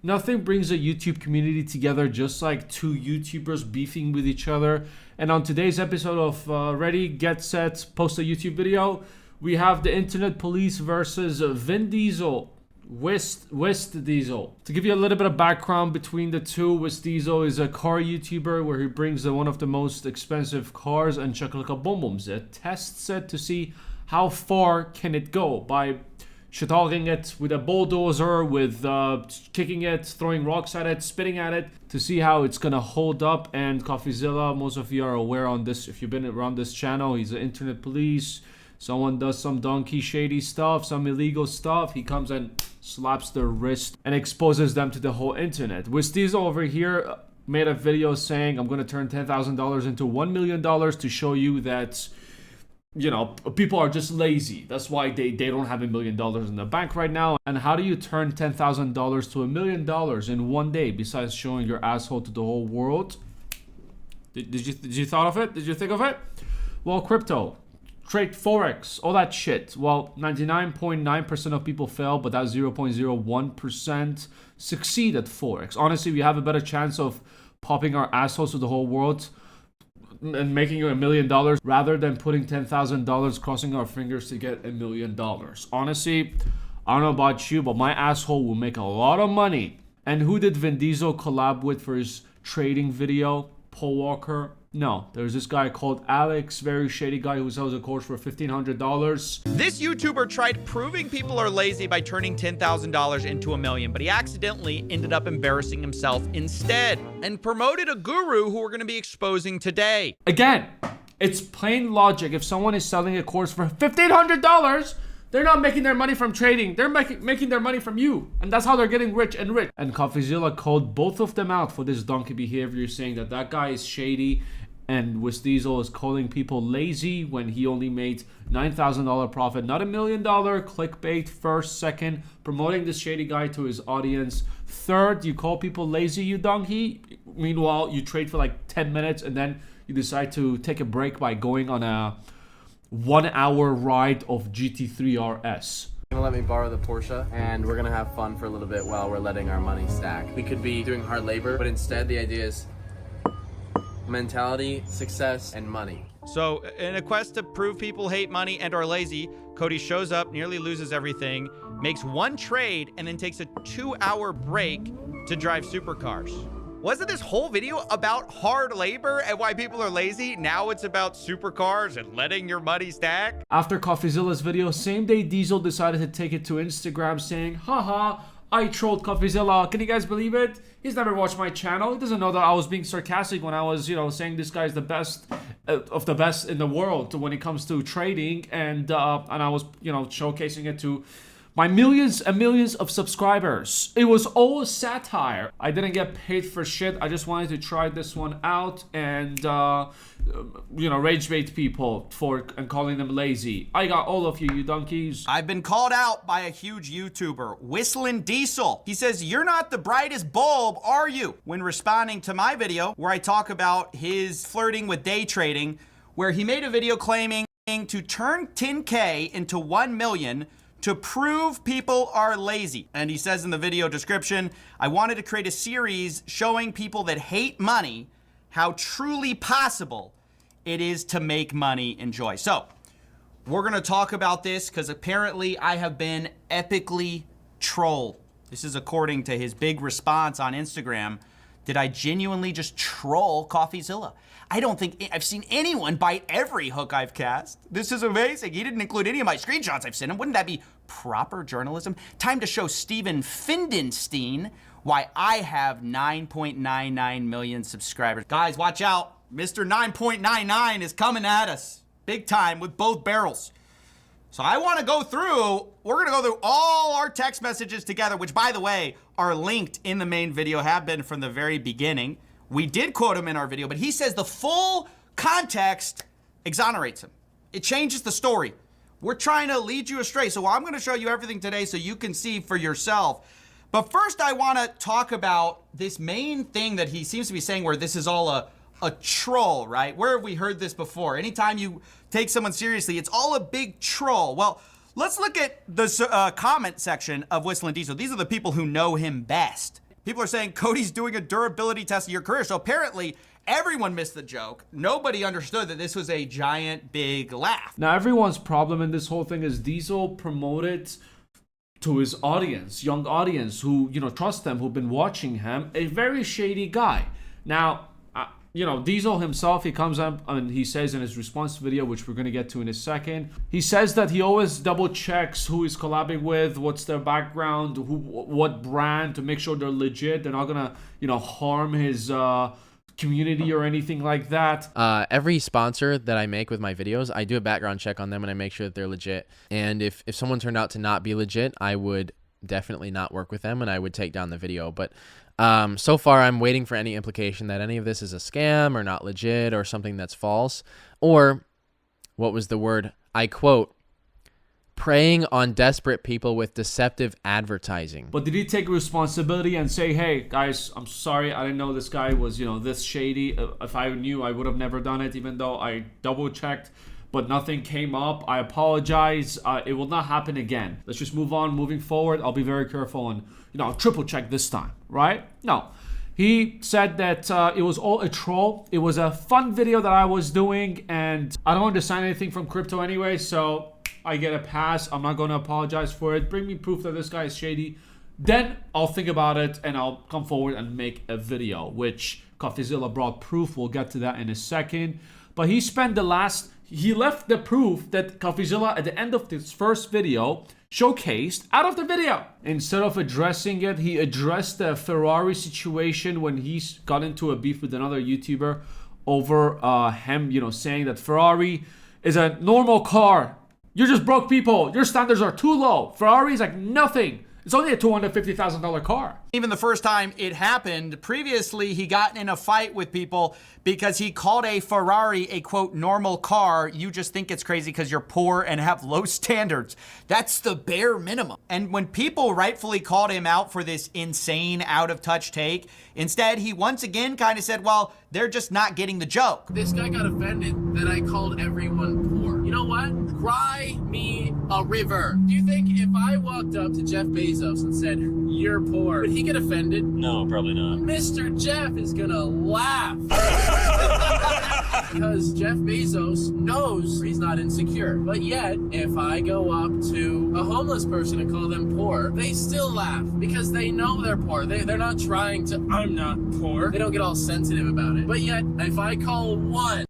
Nothing brings a YouTube community together just like two YouTubers beefing with each other. And on today's episode of Ready, Get Set, Post a YouTube video, we have the internet police versus Vin Diesel. WHISTLINDIESEL. To give you a little bit of background between the two, WHISTLINDIESEL is a car YouTuber where he brings one of the most expensive cars and Chakalaka Boom Booms. It tests it to see how far can it go by shithogging it with a bulldozer, with kicking it, throwing rocks at it, spitting at it, to see how it's gonna hold up. And Coffeezilla, most of you are aware on this, if you've been around this channel, he's an internet police. Someone does some donkey shady stuff, some illegal stuff, he comes and slaps their wrist and exposes them to the whole internet. WHISTLIN over here made a video saying, I'm gonna turn $10,000 into $1 million to show you that, you know, people are just lazy. That's why they don't have $1 million in the bank right now. And how do you turn $10,000 to $1 million in one day besides showing your asshole to the whole world? Did you thought of it? Did you think of it? Well, crypto, trade, forex, all that shit. Well, 99.9% of people fail, but that 0.01% succeed at forex. Honestly, we have a better chance of popping our assholes to the whole world and making $1 million rather than putting $10,000, crossing our fingers to get $1 million. Honestly, I don't know about you, but my asshole will make a lot of money. And who did Vin Diesel collab with for his trading video? Paul Walker? No, there's this guy called Alex, very shady guy who sells a course for $1,500. This YouTuber tried proving people are lazy by turning $10,000 into $1 million, but he accidentally ended up embarrassing himself instead and promoted a guru who we're going to be exposing today. Again, it's plain logic. If someone is selling a course for $1,500, they're not making their money from trading. They're making their money from you. And that's how they're getting rich and rich. And Coffeezilla called both of them out for this donkey behavior, saying that that guy is shady. And WHISTLIN is calling people lazy when he only made $9,000 profit, not $1 million. Clickbait, first, second, promoting this shady guy to his audience. Third, you call people lazy, you donkey. Meanwhile, you trade for like 10 minutes and then you decide to take a break by going on a 1 hour ride of GT3 RS. Gonna let me borrow the Porsche and we're gonna have fun for a little bit while we're letting our money stack. We could be doing hard labor, but instead the idea is mentality, success, and money. So in a quest to prove people hate money and are lazy, Cody shows up, nearly loses everything, makes one trade, and then takes a 2-hour break to drive supercars. Wasn't this whole video about hard labor and why people are lazy? Now it's about supercars and letting your money stack? After Coffeezilla's video, same day Diesel decided to take it to Instagram saying, haha, I trolled Coffeezilla. Can you guys believe it? He's never watched my channel. He doesn't know that I was being sarcastic when I was, saying this guy's the best of the best in the world when it comes to trading. And I was, showcasing it to my millions and millions of subscribers. It was all satire. I didn't get paid for shit. I just wanted to try this one out and, rage bait people and calling them lazy. I got all of you donkeys. I've been called out by a huge YouTuber, WHISTLINDIESEL. He says, you're not the brightest bulb, are you? When responding to my video where I talk about his flirting with day trading, where he made a video claiming to turn 10K into 1 million to prove people are lazy. And he says in the video description, I wanted to create a series showing people that hate money how truly possible it is to make money enjoy. So we're gonna talk about this because apparently I have been epically trolled. This is according to his big response on Instagram. Did I genuinely just troll Coffeezilla? I don't think I've seen anyone bite every hook I've cast. This is amazing. He didn't include any of my screenshots I've sent him. Wouldn't that be proper journalism? Time to show Steven Findenstein why I have 9.99 million subscribers. Guys, watch out. Mr. 9.99 is coming at us big time with both barrels. So I want to go through, we're going to go through all our text messages together, which by the way, are linked in the main video, have been from the very beginning. We did quote him in our video, but he says the full context exonerates him. It changes the story. We're trying to lead you astray. So I'm going to show you everything today so you can see for yourself. But first I want to talk about this main thing that he seems to be saying where this is all a troll, right? Where have we heard this before? Anytime you take someone seriously, it's all a big troll. Well, let's look at the comment section of WHISTLINDIESEL. These are the people who know him best. People are saying Cody's doing a durability test of your career. So apparently everyone missed the joke. Nobody understood that this was a giant big laugh. Now, everyone's problem in this whole thing is Diesel promoted to his audience, young audience who, trust them, who've been watching him, a very shady guy. Now, Diesel himself, he comes up and he says in his response video, which we're going to get to in a second, he says that he always double checks who he's collabing with, what's their background, what brand, to make sure they're legit. They're not going to, harm his community or anything like that. Every sponsor that I make with my videos, I do a background check on them and I make sure that they're legit. And if someone turned out to not be legit, I would definitely not work with them and I would take down the video. But so far, I'm waiting for any implication that any of this is a scam or not legit or something that's false. Or, what was the word? I quote, preying on desperate people with deceptive advertising. But did he take responsibility and say, hey, guys, I'm sorry, I didn't know this guy was, this shady. If I knew, I would have never done it, even though I double checked, but nothing came up. I apologize. It will not happen again. Let's just move on. Moving forward, I'll be very careful and, triple check this time, right? No. He said that it was all a troll. It was a fun video that I was doing, and I don't understand anything from crypto anyway, so I get a pass. I'm not going to apologize for it. Bring me proof that this guy is shady. Then I'll think about it, and I'll come forward and make a video, which Coffeezilla brought proof. We'll get to that in a second. But he left the proof that Coffeezilla at the end of this first video showcased out of the video. Instead of addressing it, he addressed the Ferrari situation when he got into a beef with another YouTuber over him, saying that Ferrari is a normal car. You're just broke people. Your standards are too low. Ferrari is like nothing. It's only a $250,000 car. Even the first time it happened, previously he got in a fight with people because he called a Ferrari a, quote, normal car. You just think it's crazy because you're poor and have low standards. That's the bare minimum. And when people rightfully called him out for this insane, out-of-touch take, instead he once again kind of said, well, they're just not getting the joke. This guy got offended that I called everyone poor. You know what? Cry me a river. Do you think if I walked up to Jeff Bezos and said, you're poor, would he get offended? No, probably not. Mr. Jeff is gonna laugh. Because Jeff Bezos knows he's not insecure. But yet, if I go up to a homeless person and call them poor, they still laugh because they know they're poor. They're not trying to, I'm not poor. They don't get all sensitive about it. But yet, if I call one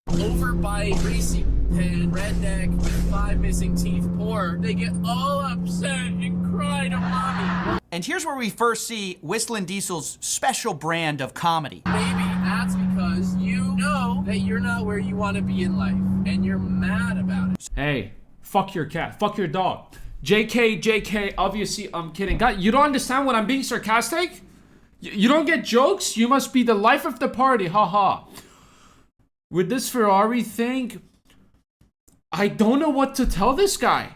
overbite, greasy head, redneck with 5 missing teeth poor, they get all upset and cry to mommy. And here's where we first see Whistling Diesel's special brand of comedy. Maybe that's because you know that you're not where you want to be in life, and you're mad about it. Hey, fuck your cat, fuck your dog. JK, obviously I'm kidding. God, you don't understand when I'm being sarcastic? You don't get jokes? You must be the life of the party, haha. With this Ferrari thing, I don't know what to tell this guy.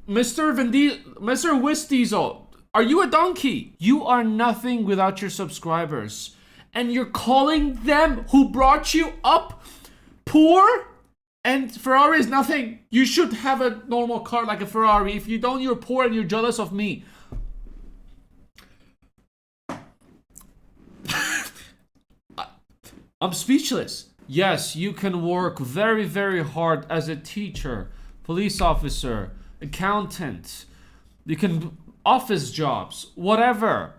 Mr. Whist Diesel, are you a donkey? You are nothing without your subscribers. And you're calling them who brought you up poor? And Ferrari is nothing. You should have a normal car like a Ferrari. If you don't, you're poor and you're jealous of me. I'm speechless. Yes, you can work very, very hard as a teacher, police officer, accountant. You can office jobs, whatever.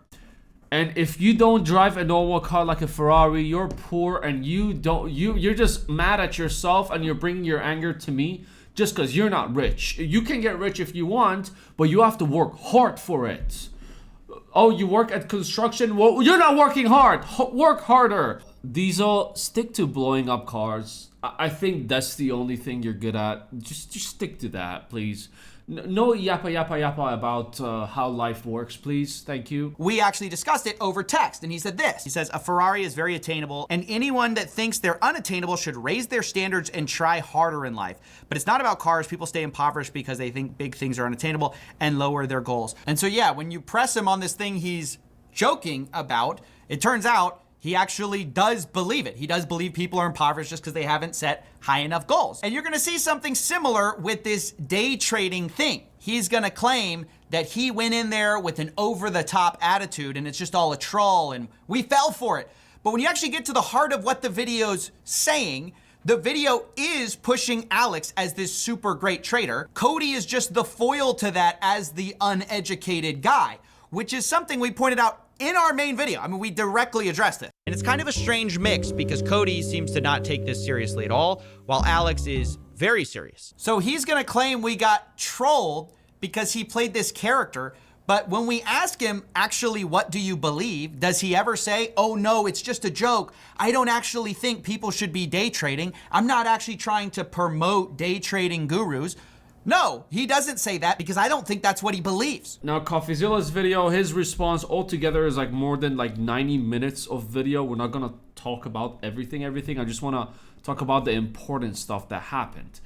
And if you don't drive a normal car like a Ferrari, you're poor and you're just mad at yourself and you're bringing your anger to me just because you're not rich. You can get rich if you want, but you have to work hard for it. Oh, you work at construction? Well, you're not working hard. Work harder. Diesel, stick to blowing up cars. I think that's the only thing you're good at. Just stick to that, please. No yappa about how life works, please. Thank you. We actually discussed it over text, and he said this. He says, a Ferrari is very attainable, and anyone that thinks they're unattainable should raise their standards and try harder in life. But it's not about cars. People stay impoverished because they think big things are unattainable and lower their goals. And so, yeah, when you press him on this thing he's joking about, it turns out he actually does believe it. He does believe people are impoverished just because they haven't set high enough goals. And you're gonna see something similar with this day trading thing. He's gonna claim that he went in there with an over-the-top attitude and it's just all a troll and we fell for it. But when you actually get to the heart of what the video's saying, the video is pushing Alex as this super great trader. Cody is just the foil to that as the uneducated guy, which is something we pointed out in our main video. I mean, we directly addressed it. And it's kind of a strange mix because Cody seems to not take this seriously at all, while Alex is very serious. So he's gonna claim we got trolled because he played this character, but when we ask him, actually, what do you believe? Does he ever say, oh no, it's just a joke. I don't actually think people should be day trading. I'm not actually trying to promote day trading gurus. No, he doesn't say that because I don't think that's what he believes. Now, Coffeezilla's video, his response altogether is like more than like 90 minutes of video. We're not gonna talk about everything. I just wanna talk about the important stuff that happened.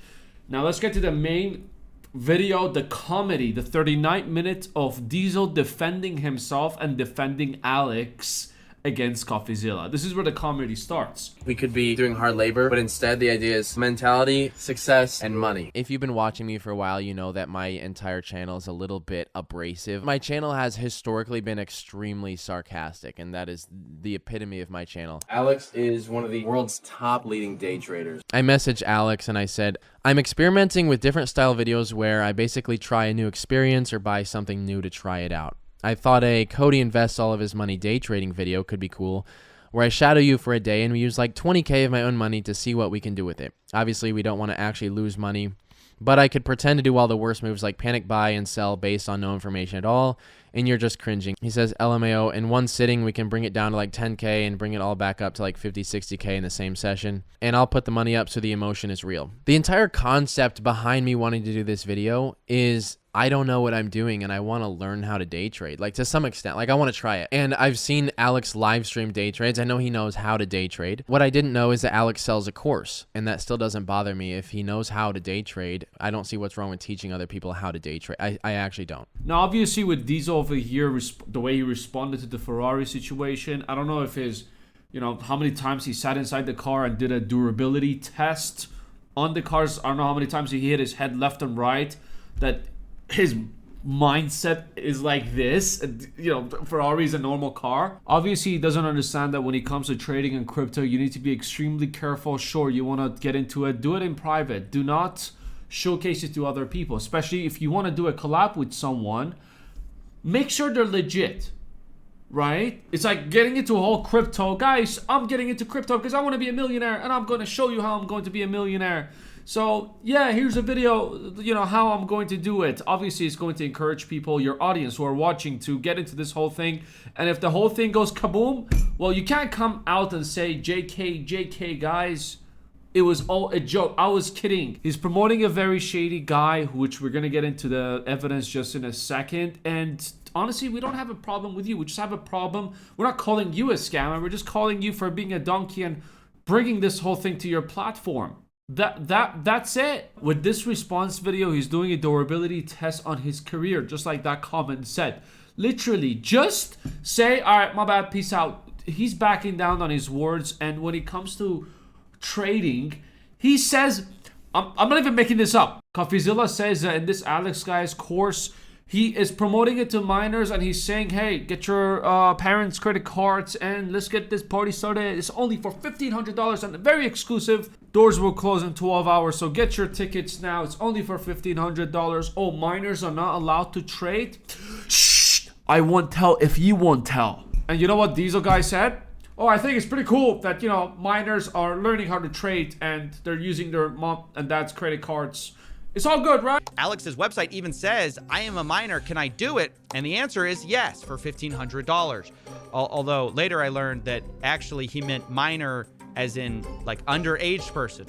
Now, let's get to the main video, the comedy, the 39 minutes of Diesel defending himself and defending Alex against Coffeezilla. This is where the comedy starts. We could be doing hard labor, but instead the idea is mentality, success, and money. If you've been watching me for a while, you know that my entire channel is a little bit abrasive. My channel has historically been extremely sarcastic, and that is the epitome of my channel. Alex is one of the world's top leading day traders. I messaged Alex and I said, I'm experimenting with different style videos where I basically try a new experience or buy something new to try it out. I thought a Cody invests all of his money day trading video could be cool, where I shadow you for a day and we use like 20K of my own money to see what we can do with it. Obviously, we don't want to actually lose money, but I could pretend to do all the worst moves like panic buy and sell based on no information at all, and you're just cringing. He says, LMAO, in one sitting, we can bring it down to like 10K and bring it all back up to like 50, 60K in the same session, and I'll put the money up so the emotion is real. The entire concept behind me wanting to do this video is I don't know what I'm doing and I want to learn how to day trade, like to some extent, like I want to try it. And I've seen Alex live stream day trades. I know he knows how to day trade. What I didn't know is that Alex sells a course, and that still doesn't bother me. If he knows how to day trade, I don't see what's wrong with teaching other people how to day trade. I actually don't. Now, obviously with Diesel over here, the way he responded to the Ferrari situation, I don't know if his, how many times he sat inside the car and did a durability test on the cars. I don't know how many times he hit his head left and right, that his mindset is like this. Ferrari's a normal car. Obviously, he doesn't understand that when it comes to trading in crypto, you need to be extremely careful. Sure, you want to get into it, do it in private. Do not showcase it to other people, especially if you want to do a collab with someone. Make sure they're legit, right? It's like getting into a whole crypto. Guys, I'm getting into crypto because I want to be a millionaire, and I'm going to show you how I'm going to be a millionaire. So yeah, here's a video, how I'm going to do it. Obviously, it's going to encourage people, your audience who are watching, to get into this whole thing. And if the whole thing goes kaboom, well, you can't come out and say, JK, guys, it was all a joke. I was kidding. He's promoting a very shady guy, which we're going to get into the evidence just in a second. And honestly, we don't have a problem with you. We just have a problem. We're not calling you a scammer. We're just calling you for being a donkey and bringing this whole thing to your platform. That's it. With this response video, he's doing a durability test on his career, just like that comment said. Literally, just say, all right, my bad, peace out. He's backing down on his words, and when it comes to trading, he says, I'm not even making this up. Coffeezilla says that in this Alex guy's course, he is promoting it to minors, and he's saying, hey, get your parents' credit cards and let's get this party started. It's only for $1,500 and very exclusive. Doors will close in 12 hours, so get your tickets now. It's only for $1,500. Oh, minors are not allowed to trade? Shh, I won't tell if you won't tell. And you know what Diesel guy said? Oh, I think it's pretty cool that, minors are learning how to trade and they're using their mom and dad's credit cards. It's all good, right? Alex's website even says, I am a minor, can I do it? And the answer is yes, for $1,500. Although later I learned that actually he meant minor as in like underage person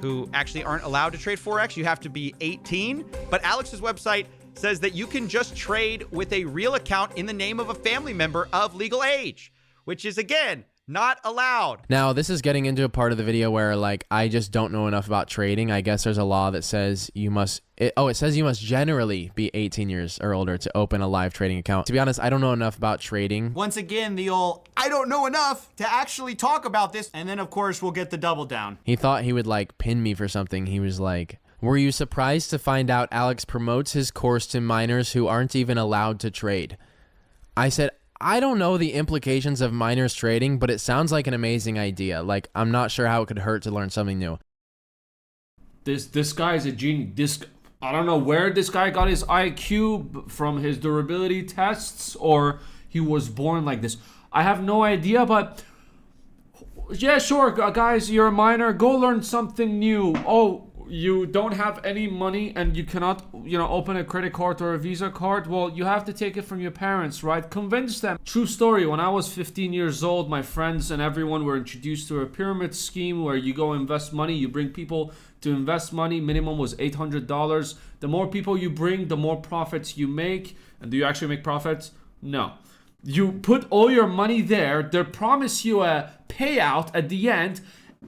who actually aren't allowed to trade Forex. You have to be 18. But Alex's website says that you can just trade with a real account in the name of a family member of legal age, which is, again, not allowed. Now, this is getting into a part of the video where, like, I just don't know enough about trading. I guess there's a law that says you must... it says you must generally be 18 years or older to open a live trading account. To be honest, I don't know enough about trading. Once again, the old, I don't know enough to actually talk about this. And then, of course, we'll get the double down. He thought he would, like, pin me for something. He was like... Were you surprised to find out Alex promotes his course to minors who aren't even allowed to trade? I said, I don't know the implications of minors trading, but it sounds like an amazing idea. Like, I'm not sure how it could hurt to learn something new. This guy is a genius. I don't know where this guy got his IQ from, his durability tests, or he was born like this. I have no idea, but yeah, sure, guys, you're a minor. Go learn something new. Oh, you don't have any money and you cannot, open a credit card or a Visa card. Well, you have to take it from your parents, right? Convince them. True story. When I was 15 years old, my friends and everyone were introduced to a pyramid scheme where you go invest money. You bring people to invest money. Minimum was $800. The more people you bring, the more profits you make. And do you actually make profits? No. You put all your money there. They promise you a payout at the end.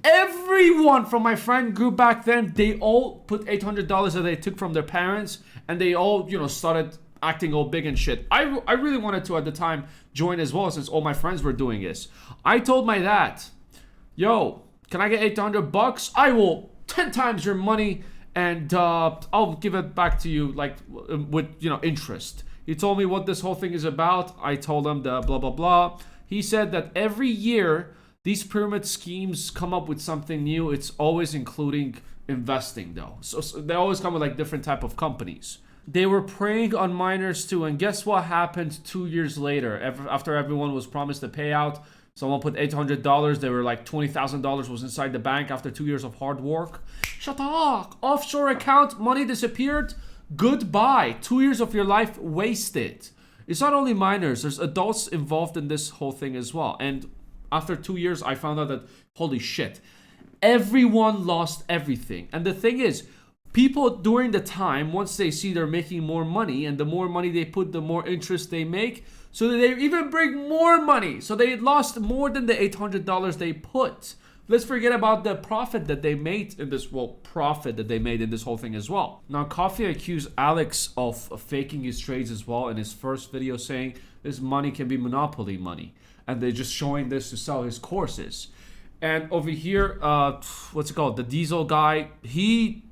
Everyone from my friend group back then, they all put $800 that they took from their parents, and they all, started acting all big and shit. I really wanted to at the time join as well, since all my friends were doing this. I told my dad, yo, can I get $800? I will 10 times your money, and I'll give it back to you with interest. He told me what this whole thing is about. I told him the blah blah blah. He said that every year these pyramid schemes come up with something new. It's always including investing though. So they always come with different type of companies. They were preying on minors too, and guess what happened 2 years later? After everyone was promised a payout, someone put $800. They were like $20,000 was inside the bank after 2 years of hard work. Shut up! Offshore account, money disappeared. Goodbye. 2 years of your life wasted. It's not only minors. There's adults involved in this whole thing as well. And after 2 years, I found out that, holy shit, everyone lost everything. And the thing is, people during the time, once they see they're making more money, and the more money they put, the more interest they make, so they even bring more money. So they lost more than the $800 they put. Let's forget about the profit that they made in this, profit that they made in this whole thing as well. Now, Coffee accused Alex of faking his trades as well in his first video, saying this money can be monopoly money. And they're just showing this to sell his courses. And over here, what's it called? The Diesel guy, he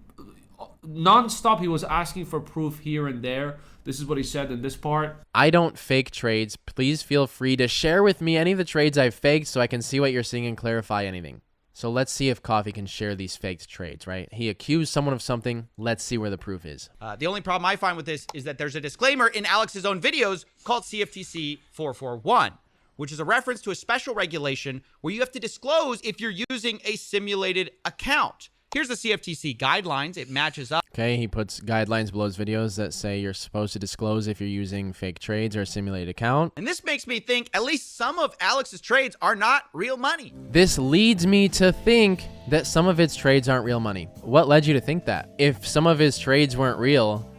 non-stop, he was asking for proof here and there. This is what he said in this part. I don't fake trades. Please feel free to share with me any of the trades I've faked so I can see what you're seeing and clarify anything. So let's see if Coffee can share these faked trades, right? He accused someone of something. Let's see where the proof is. The only problem I find with this is that there's a disclaimer in Alex's own videos called CFTC 441, which is a reference to a special regulation where you have to disclose if you're using a simulated account. Here's the CFTC guidelines. It matches up. Okay, he puts guidelines below his videos that say you're supposed to disclose if you're using fake trades or a simulated account. And this makes me think at least some of Alex's trades are not real money. This leads me to think that some of his trades aren't real money. What led you to think that? If some of his trades weren't real,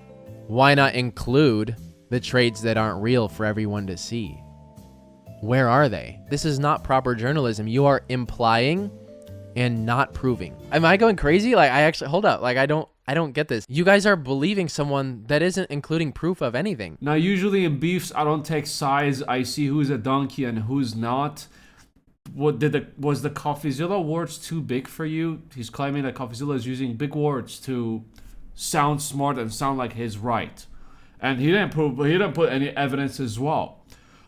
why not include the trades that aren't real for everyone to see? Where are they? This is not proper journalism. You are implying and not proving. Am I going crazy? Hold up. I don't get this. You guys are believing someone that isn't including proof of anything. Now, usually in beefs, I don't take sides. I see who's a donkey and who's not. Was the Coffeezilla words too big for you? He's claiming that Coffeezilla is using big words to sound smart and sound like he's right. And he didn't put any evidence as well.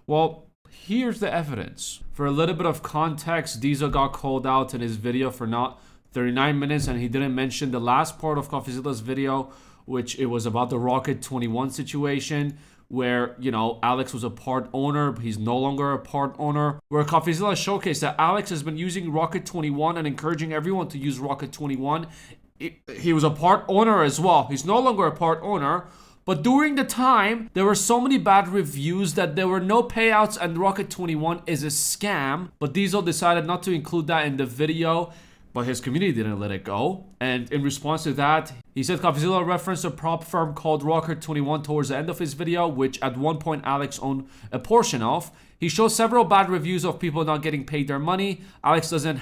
Well, here's the evidence. For a little bit of context, Diesel got called out in his video for not 39 minutes, and he didn't mention the last part of Coffeezilla's video, which it was about the Rocket 21 situation, where, Alex was a part owner, but he's no longer a part owner, where Coffeezilla showcased that Alex has been using Rocket 21 and encouraging everyone to use Rocket 21. He was a part owner as well. He's no longer a part owner. But during the time, there were so many bad reviews that there were no payouts and Rocket 21 is a scam. But Diesel decided not to include that in the video, but his community didn't let it go. And in response to that, he said Coffeezilla referenced a prop firm called Rocket 21 towards the end of his video, which at one point Alex owned a portion of. He shows several bad reviews of people not getting paid their money. Alex doesn't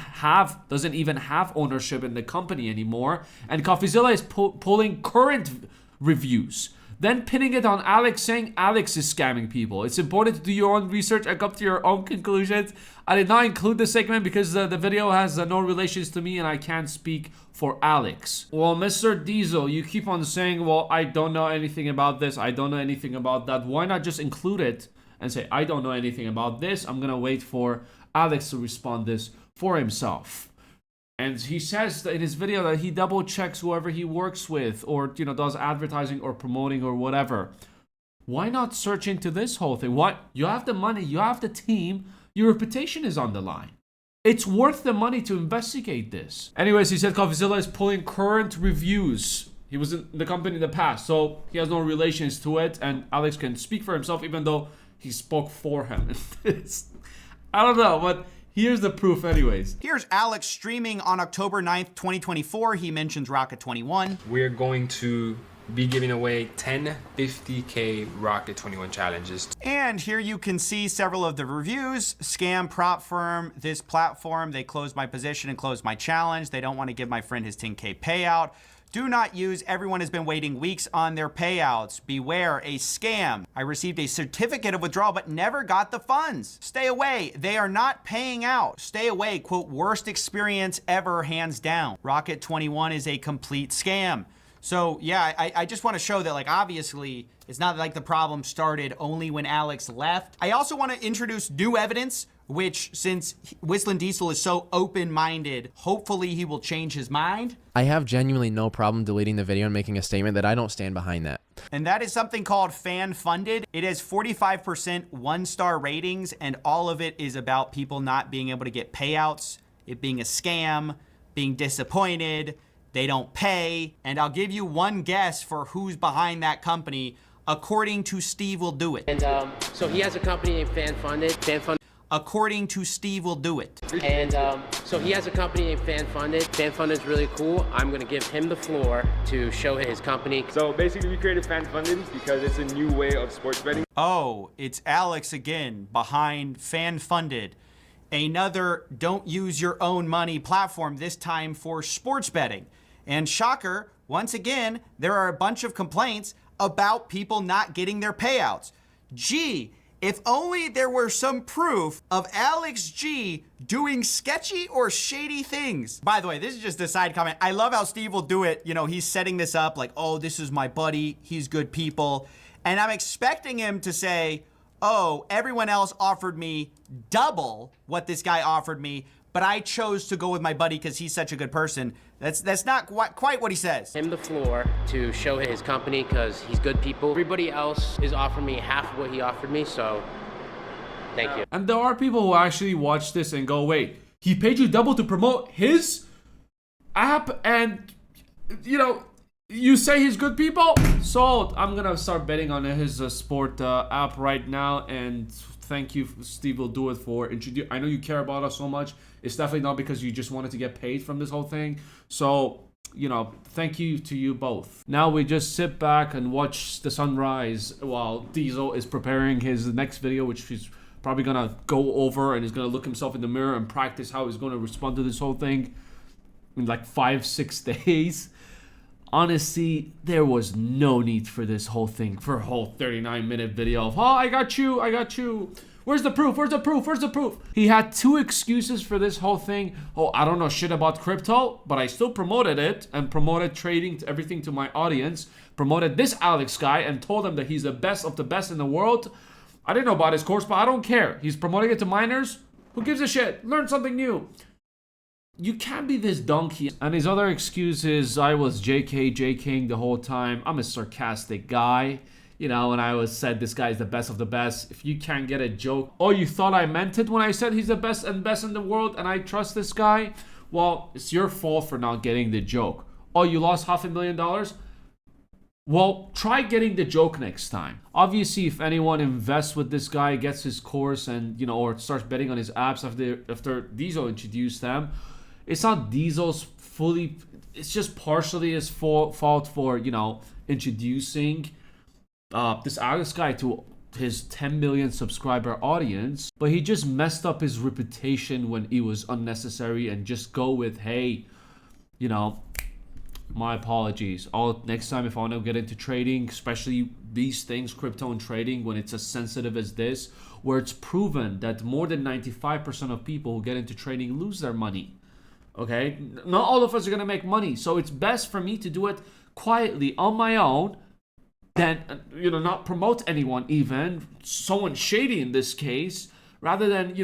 even have ownership in the company anymore. And Coffeezilla is pulling current reviews. then pinning it on Alex, saying Alex is scamming people. It's important to do your own research and come to your own conclusions. I did not include this segment because the video has no relations to me and I can't speak for Alex. Well, Mr. Diesel, you keep on saying, well, I don't know anything about this, I don't know anything about that. Why not just include it and say, I don't know anything about this. I'm gonna wait for Alex to respond this for himself. And he says that in his video that he double checks whoever he works with or, you know, does advertising or promoting or whatever. Why not search into this whole thing? What? You have the money, you have the team, your reputation is on the line. It's worth the money to investigate this. Anyways, he said Coffeezilla is pulling current reviews. He was in the company in the past, so he has no relations to it. And Alex can speak for himself even though he spoke for him. I don't know, but here's the proof anyways. Here's Alex streaming on October 9th, 2024. He mentions Rocket 21. We're going to be giving away 10 50K Rocket 21 challenges. And here you can see several of the reviews. Scam prop firm, this platform, they closed my position and closed my challenge. They don't want to give my friend his 10K payout. Do not use, everyone has been waiting weeks on their payouts. Beware, a scam. I received a certificate of withdrawal but never got the funds. Stay away, they are not paying out. Stay away, quote, worst experience ever, hands down. Rocket 21 is a complete scam. So yeah, I just want to show that, like, obviously it's not like the problem started only when Alex left. I also want to introduce new evidence, which since WHISTLINDIESEL is so open-minded, hopefully he will change his mind. I have genuinely no problem deleting the video and making a statement that I don't stand behind that. And that is something called fan-funded. It has 45% one-star ratings, and all of it is about people not being able to get payouts, it being a scam, being disappointed, they don't pay. And I'll give you one guess for who's behind that company, according to Steve Will Do It. And so he has a company named FanFunded. According to Steve Will Do It. And so he has a company named FanFunded. FanFunded is really cool. I'm gonna give him the floor to show his company. So basically we created FanFunded because it's a new way of sports betting. Oh, it's Alex again behind FanFunded. Another don't use your own money platform, this time for sports betting. And shocker, once again, there are a bunch of complaints about people not getting their payouts. Gee, if only there were some proof of Alex G doing sketchy or shady things. By the way, this is just a side comment. I love how Steve Will Do It. You know, he's setting this up like, oh, this is my buddy. He's good people. And I'm expecting him to say, oh, everyone else offered me double what this guy offered me, but I chose to go with my buddy because he's such a good person. That's not quite what he says. Him the floor to show his company because he's good people. Everybody else is offering me half of what he offered me, so thank you. And there are people who actually watch this and go, wait, he paid you double to promote his app and, you know, you say he's good people? Sold. I'm gonna start betting on his sport app right now. And thank you, Steve Will Do It, for introducing. I know you care about us so much. It's definitely not because you just wanted to get paid from this whole thing. So, you know, thank you to you both. Now we just sit back and watch the sunrise while Diesel is preparing his next video, which he's probably gonna go over and he's gonna look himself in the mirror and practice how he's gonna respond to this whole thing in like 5-6 days. Honestly, there was no need for this whole thing, for a whole 39-minute video of, oh, I got you. Where's the proof? Where's the proof? Where's the proof? He had two excuses for this whole thing. Oh, I don't know shit about crypto, but I still promoted it and promoted trading to everything to my audience. Promoted this Alex guy and told him that he's the best of the best in the world. I didn't know about his course, but I don't care. He's promoting it to minors. Who gives a shit? Learn something new. You can't be this donkey. And his other excuse is, I was JKing the whole time. I'm a sarcastic guy. You know, and I always said this guy is the best of the best. If you can't get a joke, oh, you thought I meant it when I said he's the best in the world and I trust this guy? Well, it's your fault for not getting the joke. Oh, you lost $500,000? Well, try getting the joke next time. Obviously, if anyone invests with this guy, gets his course and, you know, or starts betting on his apps after Diesel introduced them, it's not Diesel's fully, it's just partially his fault for, you know, introducing this Alex guy to his 10 million subscriber audience. But he just messed up his reputation when it was unnecessary and just go with, hey, you know, My apologies. Next time, if I want to get into trading, especially these things, crypto and trading, when it's as sensitive as this, where it's proven that more than 95% of people who get into trading lose their money. Okay? Not all of us are going to make money. So it's best for me to do it quietly on my own than, not promote anyone, even someone shady in this case, rather than,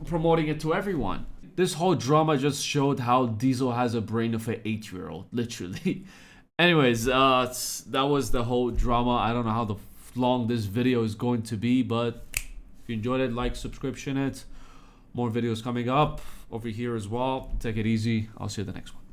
promoting it to everyone. This whole drama just showed how Diesel has a brain of an 8-year-old, literally. Anyways, that was the whole drama. I don't know how long this video is going to be, but if you enjoyed it, like, subscription it. More videos coming up over here as well. Take it easy. I'll see you in the next one.